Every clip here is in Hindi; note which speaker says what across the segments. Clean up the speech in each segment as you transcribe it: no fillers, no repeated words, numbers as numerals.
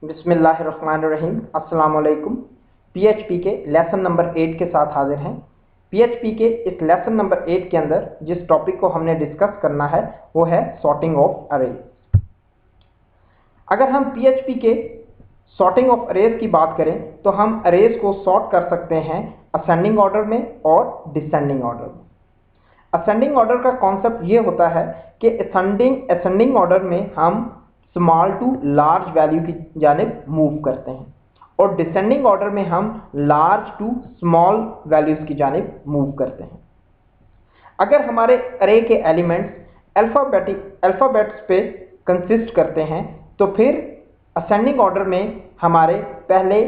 Speaker 1: बिस्मिल्लाहिर्रहमानिर्रहीम। अस्सलाम वालेकुम। पीएचपी के लेसन नंबर 8 के साथ हाजिर हैं। पीएचपी के इस लेसन नंबर 8 के अंदर जिस टॉपिक को हमने डिस्कस करना है वो है सॉर्टिंग ऑफ अरेज। अगर हम पीएचपी के सॉर्टिंग ऑफ अरेज की बात करें तो हम अरेज को सॉर्ट कर सकते हैं असेंडिंग ऑर्डर में और डिसेंडिंग ऑर्डर में। असेंडिंग ऑर्डर का कॉन्सेप्ट ये होता है कि असेंडिंग ऑर्डर में हम स्मॉल टू लार्ज वैल्यू की जानिब मूव करते हैं और डिसेंडिंग ऑर्डर में हम लार्ज टू स्मॉल वैल्यूज की जानिब मूव करते हैं। अगर हमारे अरे के एलिमेंट्स अल्फ़ाबेट्स पे कंसिस्ट करते हैं तो फिर असेंडिंग ऑर्डर में हमारे पहले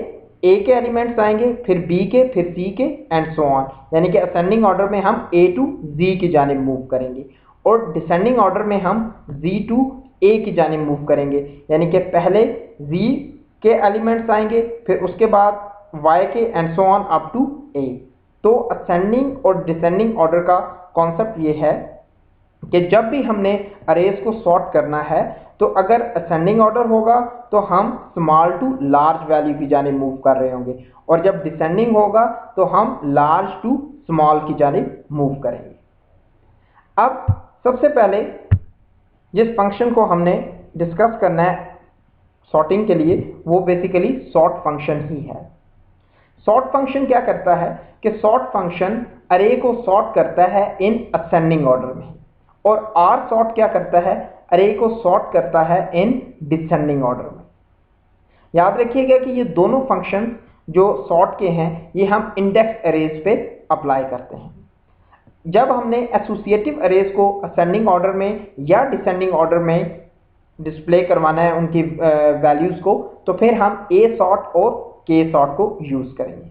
Speaker 1: ए के एलिमेंट्स आएंगे, फिर बी के, फिर सी के एंड सो ऑन, यानी कि असेंडिंग ऑर्डर में हम ए टू जी की जानिब मूव करेंगे और डिसेंडिंग ऑर्डर में हम जी टू ए की जानिब मूव करेंगे, यानी कि पहले जी के एलिमेंट्स आएंगे, फिर उसके बाद Y K and so on up to A. तो असेंडिंग और डिसेंडिंग ऑर्डर का कॉन्सेप्ट ये है कि जब भी हमने अरेज को सॉर्ट करना है तो अगर असेंडिंग ऑर्डर होगा तो हम स्मॉल टू लार्ज वैल्यू की जानिब मूव कर रहे होंगे और जब डिसेंडिंग होगा तो हम लार्ज टू स्मॉल की जानिब मूव करेंगे। अब सबसे पहले जिस फंक्शन को हमने डिस्कस करना है सॉर्टिंग के लिए वो बेसिकली सॉर्ट फंक्शन ही है। सॉर्ट फंक्शन क्या करता है कि सॉर्ट फंक्शन अरे को सॉर्ट करता है इन असेंडिंग ऑर्डर में और आर सॉर्ट क्या करता है, अरे को सॉर्ट करता है इन डिसेंडिंग ऑर्डर में। याद रखिएगा कि ये दोनों फंक्शन जो सॉर्ट के हैं ये हम इंडेक्स अरेज पे अप्लाई करते हैं। जब हमने एसोसिएटिव अरेज को असेंडिंग ऑर्डर में या डिसेंडिंग ऑर्डर में डिस्प्ले करवाना है उनकी वैल्यूज को, तो फिर हम ए सॉर्ट और के सॉर्ट को यूज करेंगे।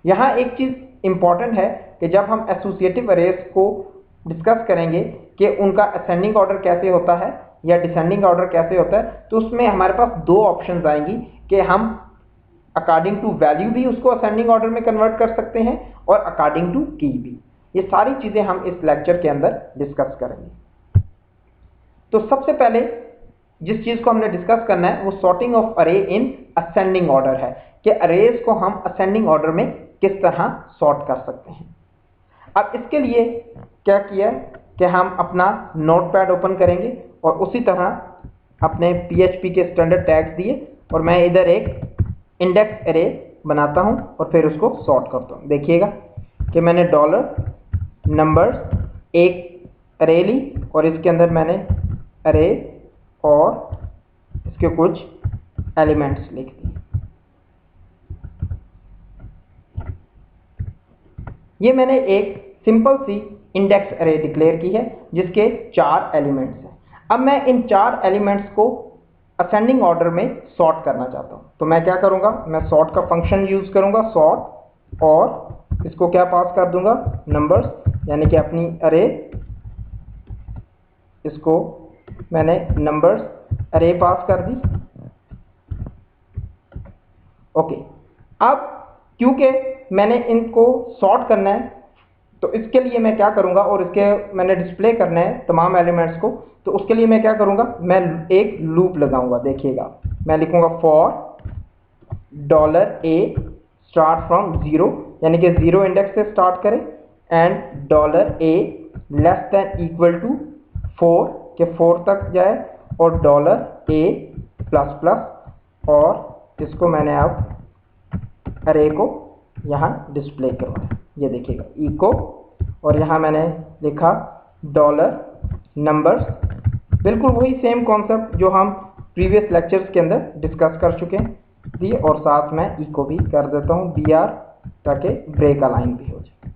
Speaker 1: यहाँ एक चीज इंपॉर्टेंट है कि जब हम एसोसिएटिव अरेज को डिस्कस करेंगे कि उनका असेंडिंग ऑर्डर कैसे होता है या डिसेंडिंग ऑर्डर कैसे होता है, तो उसमें हमारे पास दो ऑप्शंस आएंगी कि हम अकॉर्डिंग टू वैल्यू भी उसको असेंडिंग ऑर्डर में कन्वर्ट कर सकते हैं और अकॉर्डिंग टू की भी। ये सारी चीजें हम इस लेक्चर के अंदर डिस्कस करेंगे। तो सबसे पहले जिस चीज को हमने डिस्कस करना है वो सॉर्टिंग ऑफ अरे इन असेंडिंग ऑर्डर है कि अरेज को हम असेंडिंग ऑर्डर में किस तरह सॉर्ट कर सकते हैं। अब इसके लिए क्या किया कि हम अपना नोटपैड ओपन करेंगे और उसी तरह अपने पीएचपी के स्टैंडर्ड टैग्स दिए और मैं इधर एक इंडेक्स अरे बनाता हूं और फिर उसको सॉर्ट करता हूं। देखिएगा कि मैंने डॉलर नंबर्स एक अरे ली और इसके अंदर मैंने अरे और इसके कुछ एलिमेंट्स लिख दिए। ये मैंने एक सिंपल सी इंडेक्स अरे डिक्लेयर की है जिसके 4 एलिमेंट्स हैं। अब मैं इन 4 एलिमेंट्स को असेंडिंग ऑर्डर में सॉर्ट करना चाहता हूं, तो मैं क्या करूंगा, मैं सॉर्ट का फंक्शन यूज करूंगा सॉर्ट और इसको क्या पास कर दूंगा, नंबर्स, यानी कि अपनी अरे, इसको मैंने नंबर्स अरे पास कर दी। ओके, अब क्योंकि मैंने इनको सॉर्ट करना है तो इसके लिए मैं क्या करूंगा, और इसके मैंने डिस्प्ले करना है तमाम एलिमेंट्स को, तो उसके लिए मैं क्या करूंगा, मैं एक लूप लगाऊंगा। देखिएगा मैं लिखूंगा for dollar A start from 0, यानी कि 0 इंडेक्स से स्टार्ट करें, and dollar A less than equal to 4 के 4 तक जाए, और डॉलर ए प्लस प्लस, और इसको मैंने अब अरे को यहाँ डिस्प्ले करवाया। ये देखिएगा इको, और यहाँ मैंने लिखा डॉलर नंबर्स, बिल्कुल वही सेम कॉन्सेप्ट जो हम प्रीवियस लेक्चर्स के अंदर डिस्कस कर चुके हैं दिए, और साथ में इको भी कर देता हूँ BR ताकि ब्रेक अलाइन भी हो जाए।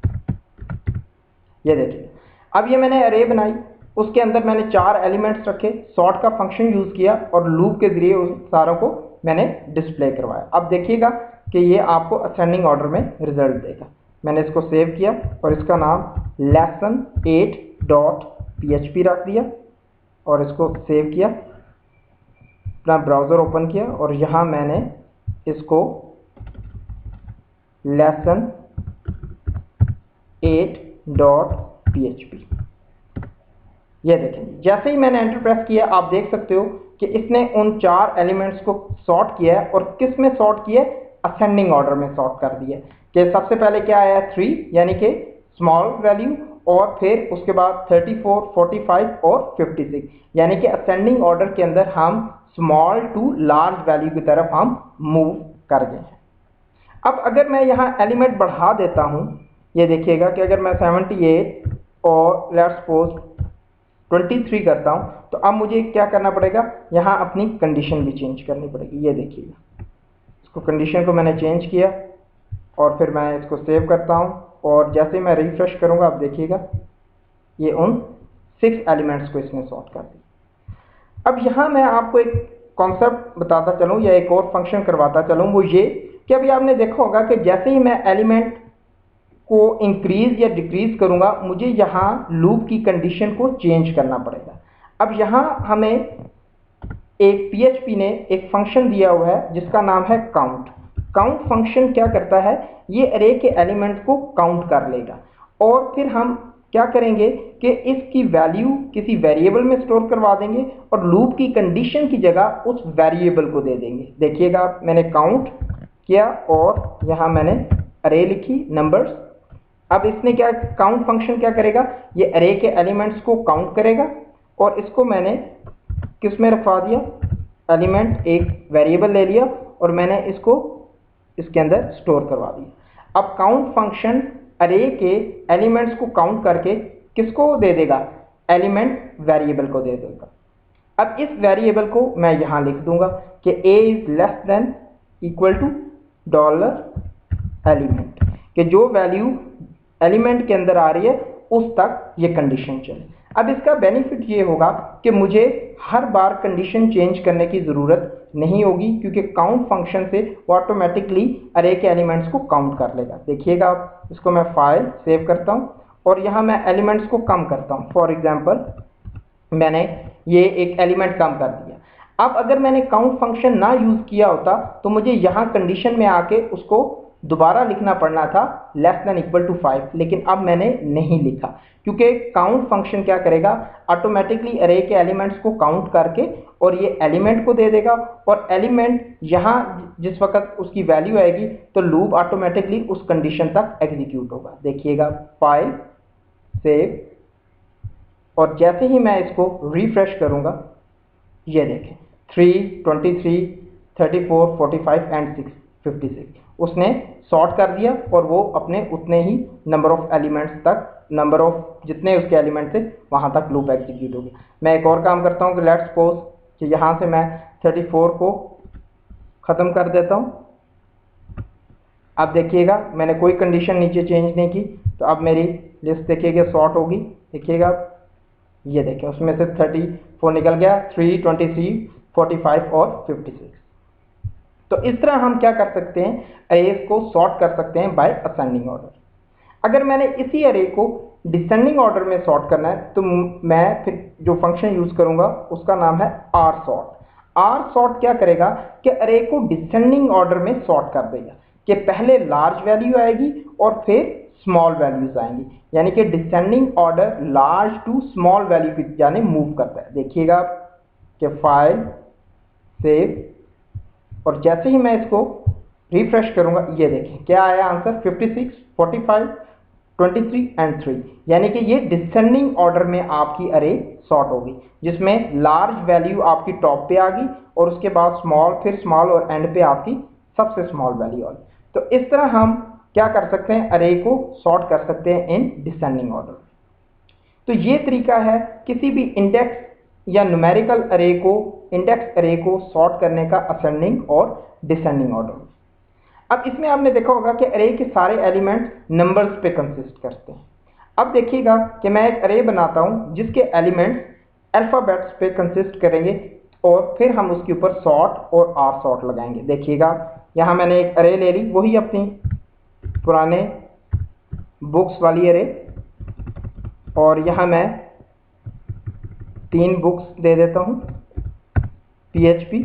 Speaker 1: ये देखिए अब ये मैंने अरे बनाई, उसके अंदर मैंने 4 एलिमेंट्स रखे, सॉर्ट का फंक्शन यूज किया और लूप के जरिए उन सारों को मैंने डिस्प्ले करवाया। अब देखिएगा कि ये आपको असेंडिंग ऑर्डर में रिजल्ट देगा। मैंने इसको सेव किया और इसका नाम lesson8.php रख दिया और इसको सेव किया, अपना ब्राउज़र ओपन किया और यहाँ मैंने इसको lesson8.php, ये देखें जैसे ही मैंने एंटर प्रेस किया आप देख सकते हो कि इसने उन 4 एलिमेंट्स को सॉर्ट किया है और किस में सॉर्ट किया है, असेंडिंग ऑर्डर में सॉर्ट कर दिया है। कि सबसे पहले क्या आया, 3 यानी कि स्मॉल वैल्यू, और फिर उसके बाद 34, 45 और 56, यानी कि असेंडिंग ऑर्डर के अंदर हम स्मॉल टू लार्ज वैल्यू की तरफ हम मूव कर गए हैं। अब अगर मैं यहाँ एलिमेंट बढ़ा देता हूँ, ये देखिएगा कि अगर मैं 78 और लेट्स सपोज 23 करता हूँ, तो अब मुझे क्या करना पड़ेगा, यहाँ अपनी कंडीशन भी चेंज करनी पड़ेगी। ये देखिएगा, इसको कंडीशन को मैंने चेंज किया और फिर मैं इसको सेव करता हूँ, और जैसे मैं रिफ्रेश करूँगा आप देखिएगा ये उन 6 एलिमेंट्स को इसने सॉर्ट कर दिया। अब यहाँ मैं आपको एक कॉन्सेप्ट बताता चलूँ या एक और फंक्शन करवाता चलूँ, वो ये कि अभी आपने देखा होगा कि जैसे ही मैं एलिमेंट को इंक्रीज या डिक्रीज करूंगा, मुझे यहाँ लूप की कंडीशन को चेंज करना पड़ेगा। अब यहाँ हमें एक PHP ने एक फंक्शन दिया हुआ है जिसका नाम है काउंट। काउंट फंक्शन क्या करता है, ये अरे के एलिमेंट्स को काउंट कर लेगा और फिर हम क्या करेंगे कि इसकी वैल्यू किसी वेरिएबल में स्टोर करवा देंगे और लूप की कंडीशन की जगह उस वेरिएबल को दे देंगे। देखिएगा मैंने काउंट किया और यहाँ मैंने अरे लिखी नंबर्स। अब इसने क्या, काउंट फंक्शन क्या करेगा, ये अरे के एलिमेंट्स को काउंट करेगा और इसको मैंने किस में रखवा दिया, एलिमेंट एक वेरिएबल ले लिया और मैंने इसको इसके अंदर स्टोर करवा दिया। अब काउंट फंक्शन अरे के एलिमेंट्स को काउंट करके किसको दे देगा, एलिमेंट वेरिएबल को दे देगा। अब इस वेरिएबल को मैं यहां लिख दूंगा कि a is less than equal to $element, कि जो वैल्यू एलिमेंट के अंदर आ रही है उस तक ये कंडीशन चले। अब इसका बेनिफिट ये होगा कि मुझे हर बार कंडीशन चेंज करने की ज़रूरत नहीं होगी, क्योंकि काउंट फंक्शन से वो ऑटोमेटिकली अरे के एलिमेंट्स को काउंट कर लेगा। देखिएगा आप, इसको मैं फाइल सेव करता हूँ और यहाँ मैं एलिमेंट्स को कम करता हूँ। फॉर एग्जाम्पल मैंने ये एक एलिमेंट कम कर दिया। अब अगर मैंने काउंट फंक्शन ना यूज़ किया होता तो मुझे यहाँ कंडीशन में आके उसको दोबारा लिखना पड़ना था लेस देन इक्वल टू 5, लेकिन अब मैंने नहीं लिखा क्योंकि काउंट फंक्शन क्या करेगा, ऑटोमेटिकली अरे के एलिमेंट्स को काउंट करके और ये एलिमेंट को दे देगा और एलिमेंट यहाँ जिस वक्त उसकी वैल्यू आएगी तो लूप ऑटोमेटिकली उस कंडीशन तक एग्जीक्यूट होगा। देखिएगा फाइल सेव, और जैसे ही मैं इसको रिफ्रेश करूंगा ये देखें 3, 23, 34, 45 एंड 56 उसने सॉर्ट कर दिया और वो अपने उतने ही नंबर ऑफ एलिमेंट्स तक, नंबर ऑफ जितने उसके एलिमेंट थे वहां तक लूप एग्जीक्यूट हो गया। मैं एक और काम करता हूं कि लेट्स सपोज कि यहां से मैं 34 को ख़त्म कर देता हूं। अब देखिएगा मैंने कोई कंडीशन नीचे चेंज नहीं की, तो अब मेरी लिस्ट देखिएगा सॉर्ट होगी। देखिएगा ये देखिए उसमें से 34 निकल गया, 3, 23, 45 और 56। तो इस तरह हम क्या कर सकते हैं, अरेज को सॉर्ट कर सकते हैं बाय असेंडिंग ऑर्डर। अगर मैंने इसी अरे को डिसेंडिंग ऑर्डर में सॉर्ट करना है तो मैं फिर जो फंक्शन यूज करूंगा उसका नाम है आर सॉर्ट। आर सॉर्ट क्या करेगा कि अरे को डिसेंडिंग ऑर्डर में सॉर्ट कर देगा, कि पहले लार्ज वैल्यू आएगी और फिर स्मॉल वैल्यूज आएंगी, यानी कि descending order large to small value की जाने मूव करता है। देखिएगा कि फाइल सेव, और जैसे ही मैं इसको रिफ्रेश करूंगा ये देखें क्या आया आंसर, 56, 45, 23 एंड 3, यानी कि ये डिसेंडिंग ऑर्डर में आपकी अरे सॉर्ट होगी, जिसमें लार्ज वैल्यू आपकी टॉप पे आ गई और उसके बाद स्मॉल, फिर स्मॉल और एंड पे आपकी सबसे स्मॉल वैल्यू आ गई। तो इस तरह हम क्या कर सकते हैं, अरे को सॉर्ट कर सकते हैं इन डिसेंडिंग ऑर्डर। तो ये तरीका है किसी भी इंडेक्स या न्यूमेरिकल अरे को, इंडेक्स अरे को सॉर्ट करने का असेंडिंग और डिसेंडिंग ऑर्डर में। अब इसमें आपने देखा होगा कि अरे के सारे एलिमेंट्स नंबर्स पे कंसिस्ट करते हैं। अब देखिएगा कि मैं एक अरे बनाता हूं जिसके एलिमेंट्स अल्फाबेट्स पे कंसिस्ट करेंगे और फिर हम उसके ऊपर सॉर्ट और आर सॉर्ट लगाएंगे। देखिएगा यहां मैंने एक अरे ले ली, वही अपनी पुराने बुक्स वाली अरे, और यहां मैं 3 बुक्स दे देता हूं, PHP,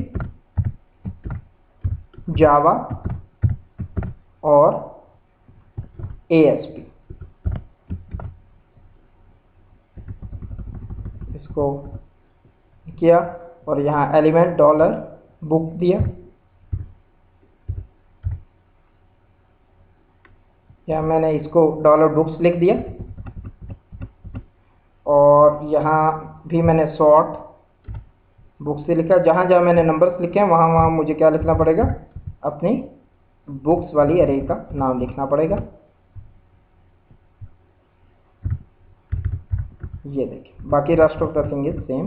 Speaker 1: जावा और ASP। इसको किया और यहाँ एलिमेंट डॉलर बुक दिया, या मैंने इसको डॉलर बुक्स लिख दिया, और यहाँ भी मैंने सॉर्ट बुक्स से लिखा। जहाँ जहाँ मैंने नंबर्स लिखे हैं वहाँ वहाँ मुझे क्या लिखना पड़ेगा, अपनी बुक्स वाली अरे का नाम लिखना पड़ेगा। ये देखिए, बाकी rest of the thing is same.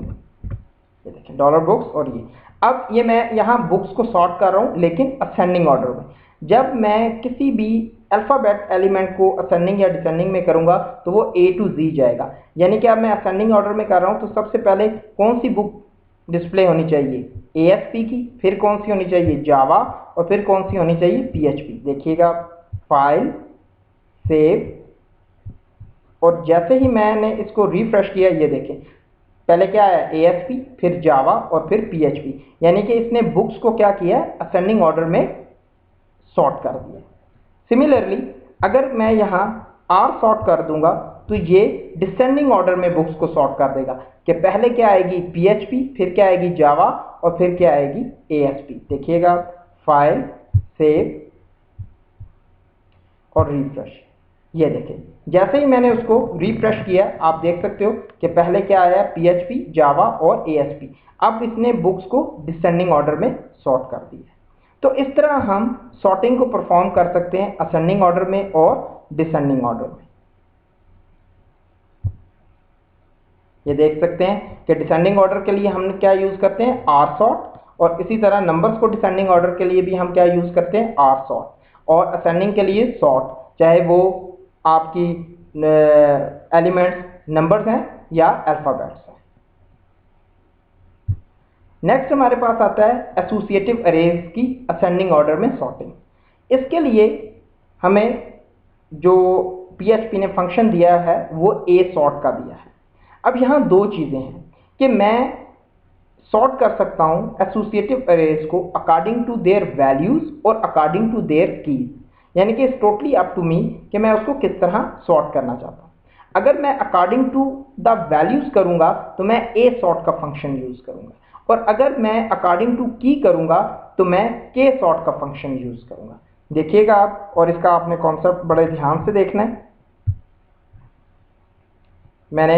Speaker 1: ये देखिए डॉलर बुक्स। और ये अब ये मैं यहाँ बुक्स को सॉर्ट कर रहा हूँ लेकिन असेंडिंग ऑर्डर में। जब मैं किसी भी अल्फ़ाबेट एलिमेंट को असेंडिंग या डिसेंडिंग में करूँगा तो वो A to Z जाएगा। यानी कि अब मैं असेंडिंग ऑर्डर में कर रहा हूँ तो सबसे पहले कौन सी बुक डिस्प्ले होनी चाहिए, ASP की, फिर कौन सी होनी चाहिए, जावा, और फिर कौन सी होनी चाहिए, PHP। देखिएगा, फाइल, सेव, और जैसे ही मैंने इसको रिफ्रेश किया, ये देखें पहले क्या है, ASP, फिर जावा और फिर PHP। यानी कि इसने बुक्स को क्या किया, असेंडिंग ऑर्डर में सॉर्ट कर दिया। सिमिलरली अगर मैं यहाँ R सॉर्ट कर दूंगा तो ये डिसेंडिंग ऑर्डर में बुक्स को सॉर्ट कर देगा कि पहले क्या आएगी PHP, फिर क्या आएगी जावा, और फिर क्या आएगी ASP। देखिएगा, फाइल, सेव और रिफ्रेश। ये देखें, जैसे ही मैंने उसको रिफ्रेश किया आप देख सकते हो कि पहले क्या आया, PHP, जावा और ASP। अब इसने बुक्स को डिसेंडिंग ऑर्डर में सॉर्ट कर दिया। तो इस तरह हम सॉर्टिंग को परफॉर्म कर सकते हैं असेंडिंग ऑर्डर में और डिसेंडिंग ऑर्डर में। ये देख सकते हैं कि डिसेंडिंग ऑर्डर के लिए हम क्या यूज करते हैं, R सॉर्ट, और इसी तरह नंबर्स को डिसेंडिंग ऑर्डर के लिए भी हम क्या यूज करते हैं, R सॉर्ट, और असेंडिंग के लिए सॉर्ट, चाहे वो आपकी एलिमेंट्स नंबर्स हैं या अल्फाबेट्स हैं। नेक्स्ट हमारे पास आता है एसोसिएटिव अरेज की असेंडिंग ऑर्डर में सॉर्टिंग। इसके लिए हमें जो PHP ने फंक्शन दिया है वो A सॉर्ट का दिया है। अब यहाँ दो चीज़ें हैं कि मैं सॉर्ट कर सकता हूँ एसोसिएटिव अरेज को अकॉर्डिंग टू देयर वैल्यूज और अकॉर्डिंग टू देयर कीज। यानी कि it's totally up to me कि मैं उसको किस तरह सॉर्ट करना चाहता हूँ। अगर मैं अकॉर्डिंग टू द वैल्यूज करूँगा तो मैं A सॉर्ट का फंक्शन यूज़ करूँगा, और अगर मैं अकॉर्डिंग टू की करूँगा तो मैं K सॉर्ट का फंक्शन यूज़ करूँगा। देखिएगा आप, और इसका आपने कॉन्सेप्ट बड़े ध्यान से देखना है। मैंने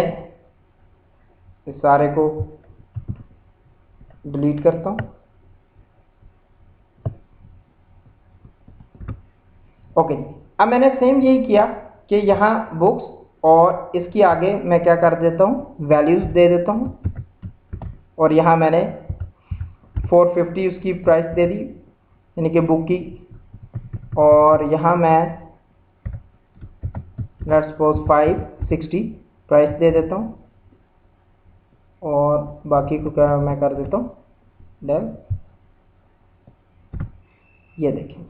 Speaker 1: इस सारे को डिलीट करता हूँ। ओके, अब मैंने सेम यही किया कि यहाँ बुक्स और इसकी आगे मैं क्या कर देता हूँ, वैल्यूज दे देता हूँ, और यहाँ मैंने 450 उसकी प्राइस दे दी यानी कि बुक की, और यहाँ मैं लेट्स सपोज 560 प्राइस दे देता हूँ, और बाकी को क्या मैं कर देता हूँ, डेल। ये देखें,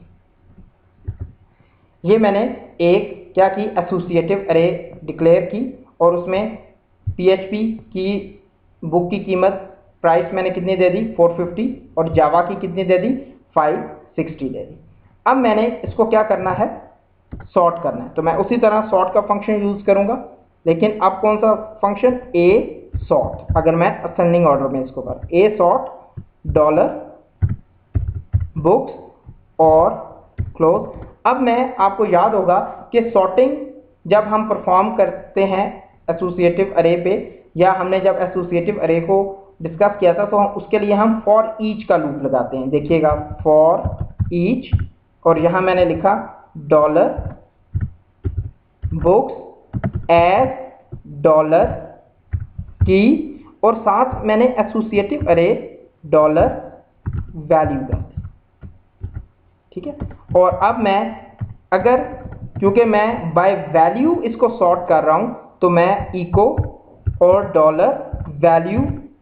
Speaker 1: ये मैंने एक क्या की, एसोसिएटिव अरे डिक्लेयर की, और उसमें PHP की बुक की कीमत प्राइस मैंने कितनी दे दी, 450, और जावा की कितनी दे दी, 560 दे दी। अब मैंने इसको क्या करना है, सॉर्ट करना है, तो मैं उसी तरह सॉर्ट का फंक्शन यूज करूंगा, लेकिन अब कौन सा फंक्शन, A सॉर्ट। अगर मैं असेंडिंग ऑर्डर में इसको कर, A सॉर्ट डॉलर बुक्स और क्लोज। अब मैं, आपको याद होगा कि सॉर्टिंग जब हम परफॉर्म करते हैं एसोसिएटिव अरे पे, या हमने जब एसोसिएटिव अरे को डिस्कस किया था, तो हम उसके लिए हम फॉर ईच का लूप लगाते हैं। देखिएगा, फॉर ईच, और यहाँ मैंने लिखा डॉलर बुक्स एज डॉलर की, और साथ मैंने एसोसिएटिव अरे डॉलर वैल्यू का, ठीक है। और अब मैं, अगर क्योंकि मैं बाय वैल्यू इसको सॉर्ट कर रहा हूं, तो मैं इको और डॉलर वैल्यू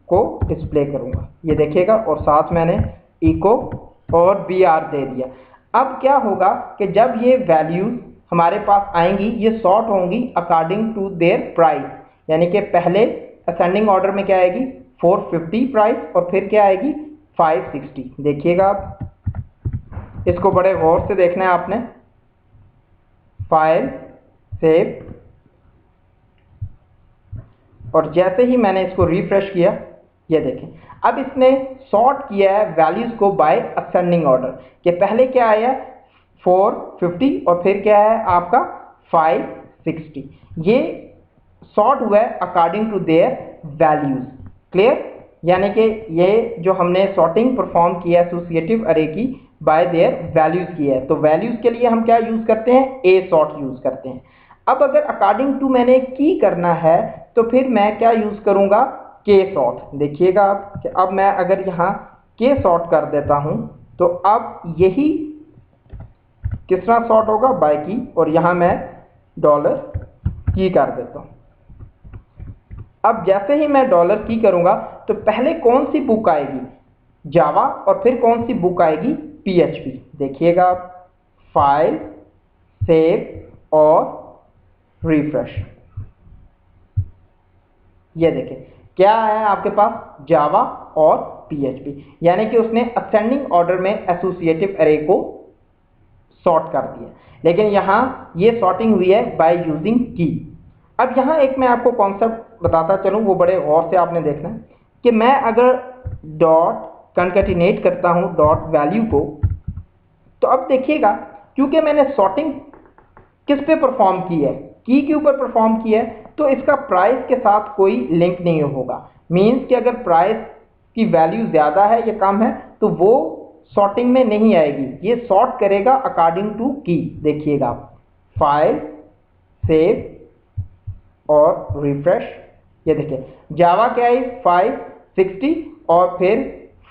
Speaker 1: को डिस्प्ले करूंगा, ये देखिएगा, और साथ मैंने इको और BR दे दिया। अब क्या होगा कि जब ये वैल्यूज हमारे पास आएंगी, ये सॉर्ट होंगी अकॉर्डिंग टू देयर प्राइस। यानी कि पहले असेंडिंग ऑर्डर में क्या आएगी, 450 प्राइस, और फिर क्या आएगी, 560। देखिएगा आप, इसको बड़े गौर से देखना है आपने। फाइल, सेव, और जैसे ही मैंने इसको रिफ्रेश किया, ये देखें, अब इसने सॉर्ट किया है वैल्यूज को बाय असेंडिंग ऑर्डर कि पहले क्या आया 450 और फिर क्या है आपका 560। ये सॉर्ट हुआ है according to their values. Clear? यानी कि ये जो हमने सॉर्टिंग परफॉर्म किया एसोसिएटिव अरे की बाय देयर वैल्यूज की है, तो वैल्यूज के लिए हम क्या यूज करते हैं, ए सॉर्ट यूज करते हैं। अब अगर अकॉर्डिंग टू मैंने की करना है तो फिर मैं क्या यूज करूंगा, के सॉर्ट। देखिएगा आप कि अब मैं अगर यहाँ के सॉर्ट कर देता हूं तो अब यही किस तरह सॉर्ट होगा, बाय की, और यहां मैं डॉलर की कर देता हूं। अब जैसे ही मैं डॉलर की करूंगा तो पहले कौन सी बुक आएगी, जावा, और फिर कौन सी बुक आएगी, पीएचपी। देखिएगा आप, फाइल, सेव और रिफ्रेश। ये देखिए क्या है आपके पास, जावा और पीएचपी, यानी कि उसने असेंडिंग ऑर्डर में एसोसिएटिव अरे को सॉर्ट कर दिया। लेकिन यहां ये सॉर्टिंग हुई है बाय यूजिंग की। अब यहां एक मैं आपको कॉन्सेप्ट बताता चलूं, वो बड़े गौर से आपने देखना है कि मैं अगर डॉट कंकैटिनेट करता हूं डॉट वैल्यू को, तो अब देखिएगा क्योंकि मैंने सॉर्टिंग किस पे परफॉर्म की है, की के ऊपर परफॉर्म की है, तो इसका प्राइस के साथ कोई लिंक नहीं होगा। मींस कि अगर प्राइस की वैल्यू ज्यादा है या कम है तो वो सॉर्टिंग में नहीं आएगी, ये सॉर्ट करेगा अकॉर्डिंग टू की। देखिएगा फाइल, सेव और रिफ्रेश। ये देखिए जावा क्या है 560 और फिर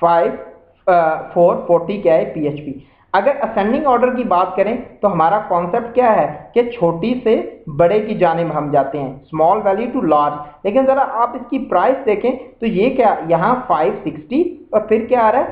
Speaker 1: 440 क्या है पीएचपी। अगर असेंडिंग ऑर्डर की बात करें तो हमारा कॉन्सेप्ट क्या है कि छोटी से बड़े की जानिब हम जाते हैं, स्मॉल वैल्यू टू लार्ज। लेकिन जरा आप इसकी प्राइस देखें तो ये क्या, यहाँ 560 और फिर क्या आ रहा है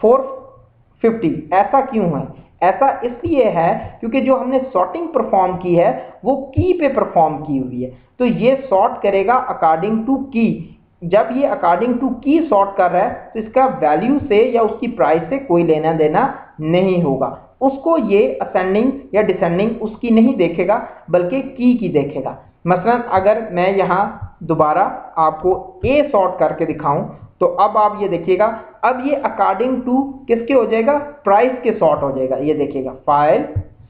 Speaker 1: 450। ऐसा क्यों है? ऐसा इसलिए है क्योंकि जो हमने सॉर्टिंग परफॉर्म की है वो की पे परफॉर्म की हुई है, तो ये सॉर्ट करेगा अकॉर्डिंग टू की। जब ये अकॉर्डिंग टू की सॉर्ट कर रहा है तो इसका वैल्यू से या उसकी प्राइस से कोई लेना देना नहीं होगा। उसको ये असेंडिंग या डिसेंडिंग उसकी नहीं देखेगा बल्कि की देखेगा। मसलन अगर मैं यहां दोबारा आपको ए सॉर्ट करके दिखाऊं तो अब आप ये देखिएगा, अब ये अकॉर्डिंग टू किसके हो जाएगा, प्राइस के सॉर्ट हो जाएगा। ये देखिएगा फाइल,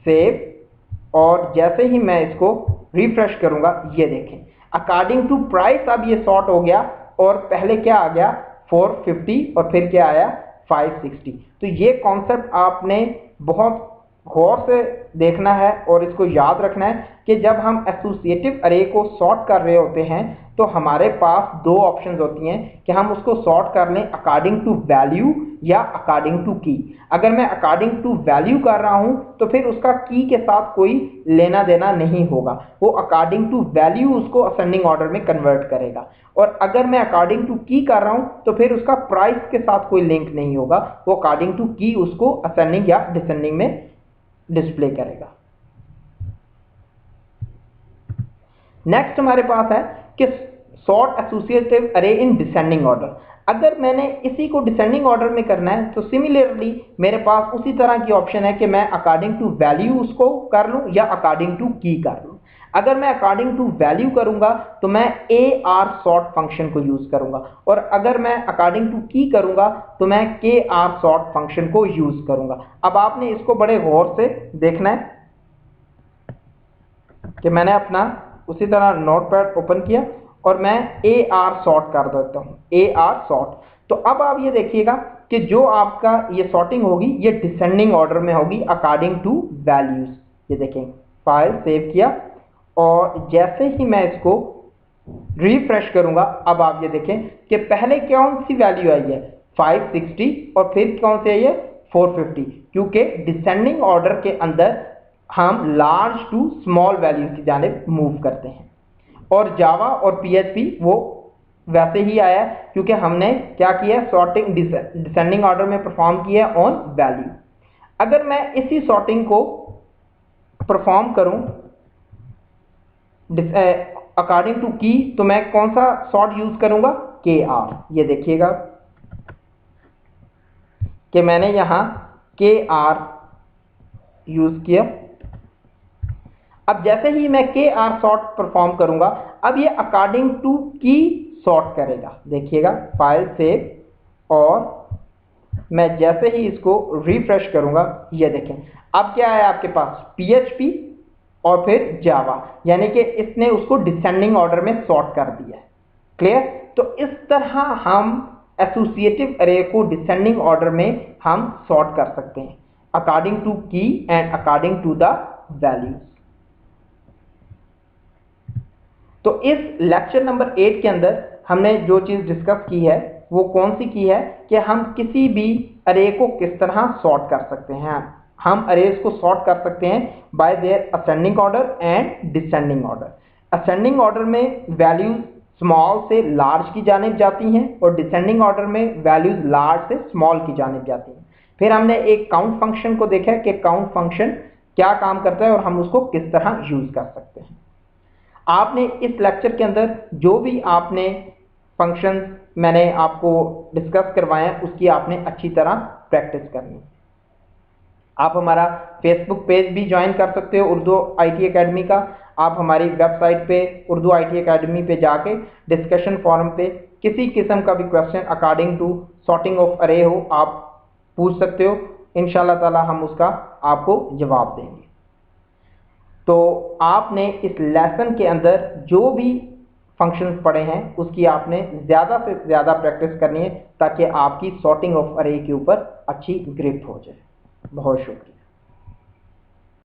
Speaker 1: सेव और जैसे ही मैं इसको रिफ्रेश करूंगा ये देखें अकॉर्डिंग टू प्राइस अब ये सॉर्ट हो गया और पहले क्या आ गया 450 और फिर क्या आया 560। तो ये कॉन्सेप्ट आपने बहुत गौर से देखना है और इसको याद रखना है कि जब हम एसोसिएटिव अरे को सॉर्ट कर रहे होते हैं तो हमारे पास दो ऑप्शंस होती हैं कि हम उसको सॉर्ट कर लें अकॉर्डिंग टू वैल्यू या अकॉर्डिंग टू की। अगर मैं अकॉर्डिंग टू वैल्यू कर रहा हूं तो फिर उसका की के साथ कोई लेना देना नहीं होगा, वो अकॉर्डिंग टू वैल्यू उसको असेंडिंग ऑर्डर में कन्वर्ट करेगा। और अगर मैं अकॉर्डिंग टू की कर रहा हूं तो फिर उसका प्राइस के साथ कोई लिंक नहीं होगा, वो अकॉर्डिंग टू की उसको असेंडिंग या डिसेंडिंग में डिस्प्ले करेगा। नेक्स्ट हमारे पास है कि सॉर्ट एसोसिएटिव अरे इन डिसेंडिंग ऑर्डर। अगर मैंने इसी को डिसेंडिंग ऑर्डर में करना है तो सिमिलरली मेरे पास उसी तरह की ऑप्शन है कि मैं अकॉर्डिंग टू वैल्यू उसको कर लूं या अकॉर्डिंग टू की कर लूं। अगर मैं अकॉर्डिंग टू वैल्यू करूंगा तो मैं ए आर सॉर्ट फंक्शन को यूज करूंगा, और अगर मैं अकॉर्डिंग टू की करूंगा तो मैं के आर सॉर्ट फंक्शन को यूज करूंगा। अब आपने इसको बड़े गौर से देखना है कि मैंने अपना उसी तरह नोटपैड ओपन किया और मैं ए आर सॉर्ट कर देता हूं, ए आर सॉर्ट। तो अब आप ये देखिएगा कि जो आपका ये सॉर्टिंग होगी ये डिसेंडिंग ऑर्डर में होगी अकॉर्डिंग टू वैल्यूज। ये देखें फाइल सेव किया और जैसे ही मैं इसको रिफ्रेश करूंगा अब आप ये देखें कि पहले कौन सी वैल्यू आई है 560 और फिर कौन सी आई है 450, क्योंकि डिसेंडिंग ऑर्डर के अंदर हम लार्ज टू स्मॉल वैल्यू की जानिब मूव करते हैं। और जावा और पीएचपी वो वैसे ही आया क्योंकि हमने क्या किया, सॉर्टिंग डिसेंडिंग ऑर्डर में परफॉर्म किया ऑन वैल्यू। अगर मैं इसी सॉर्टिंग को परफॉर्म करूं अकॉर्डिंग टू की तो मैं कौन सा सॉर्ट यूज करूंगा, के आर। ये देखिएगा कि मैंने यहां के आर यूज किया। अब जैसे ही मैं के आर सॉर्ट परफॉर्म करूंगा अब ये अकॉर्डिंग टू की सॉर्ट करेगा। देखिएगा फाइल सेव और मैं जैसे ही इसको रिफ्रेश करूंगा, ये देखें अब क्या है आपके पास, PHP और फिर जावा, यानी कि इसने उसको डिसेंडिंग ऑर्डर में सॉर्ट कर दिया है। क्लियर? तो इस तरह हम एसोसिएटिव अरे को डिसेंडिंग ऑर्डर में हम सॉर्ट कर सकते हैं according to key and according to the values. तो इस लेक्चर नंबर 8 के अंदर हमने जो चीज डिस्कस की है वो कौन सी की है कि हम किसी भी अरे को किस तरह सॉर्ट कर सकते हैं। हम अरेज को सॉर्ट कर सकते हैं bye there ascending order and descending order. Ascending order में वैल्यूज स्मॉल से लार्ज की जानिब जाती हैं और डिसेंडिंग ऑर्डर में वैल्यूज लार्ज से स्मॉल की जानिब जाती हैं। फिर हमने एक काउंट फंक्शन को देखा कि काउंट फंक्शन क्या काम करता है और हम उसको किस तरह यूज कर सकते हैं। आपने इस लेक्चर के अंदर जो भी आपने फंक्शंस मैंने आपको डिस्कस करवाए हैं उसकी आपने अच्छी तरह प्रैक्टिस करनी है। आप हमारा फेसबुक पेज भी ज्वाइन कर सकते हो उर्दू IT अकेडमी का। आप हमारी वेबसाइट पे उर्दू IT अकेडमी पे जाके डिस्कशन फोरम पे किसी किस्म का भी question according to sorting of अरे हो आप पूछ सकते हो। इंशाल्लाह ताला हम उसका आपको जवाब देंगे। तो आपने इस लेसन के अंदर जो भी फंक्शंस पढ़े हैं उसकी आपने ज़्यादा से ज़्यादा प्रैक्टिस करनी है ताकि आपकी सॉर्टिंग ऑफ अरे के ऊपर अच्छी ग्रिप हो जाए। बहुत शुक्रिया।